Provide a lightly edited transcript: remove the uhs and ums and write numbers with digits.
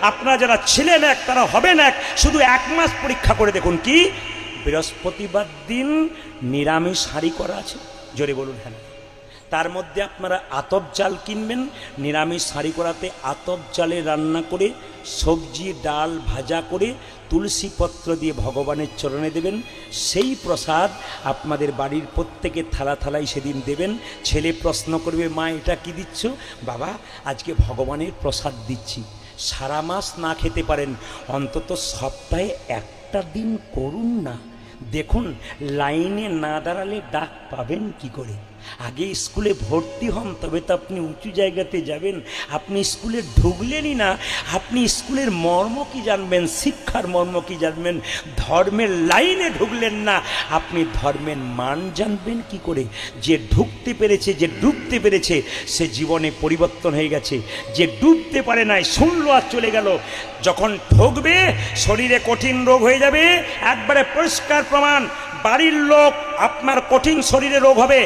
আপনারা যারা ছিলেন এক তারা হবেন এক। শুধু 1 মাস পরীক্ষা করে দেখুন। কি বৃহস্পতিবার দিন নিরামিষ হাঁড়ি করা আছে? জোরে বলুন হ্যাঁ। তার মধ্যে আপনারা আতপ চাল কিনবেন, নিরামিষ হাঁড়ি করাতে আতপ চালে রান্না করে সবজি ডাল ভাজা করে তুলসী পত্র দিয়ে ভগবানের চরণে দেবেন। সেই প্রসাদ আপনাদের বাড়ির প্রত্যেকে থালা থালায় সেদিন দেবেন। ছেলে প্রশ্ন করবে, মা এটা কি দিচ্ছ? বাবা আজকে ভগবানের প্রসাদ দিচ্ছি। সারা মাস না খেতে পারেন, অন্তত সপ্তাহে একটা দিন করুন না। দেখুন লাইনে না দাঁড়ালে ডাক পাবেন কি করে? আগে স্কুলে ভর্তি হন, তবে তো আপনি উঁচু জায়গাতে যাবেন। আপনি স্কুলে ঢুকলেনই না, আপনি স্কুলের মর্ম কি জানবেন, শিক্ষার মর্ম কি জানবেন? ধর্মের লাইনে ঢুকলেন না, আপনি ধর্মের মান জানবেন কি করে? যে ঢুকতে পেরেছে, যে ডুবতে পেরেছে, সে জীবনে পরিবর্তন হয়ে গেছে। যে ডুবতে পারে নাই, শুনলো আর চলে গেল, যখন ঢুকবে শরীরে কঠিন রোগ হয়ে যাবে। একবারে পরিষ্কার প্রমাণ, বাড়ির লোক আপনার কঠিন শরীরে রোগ হবে।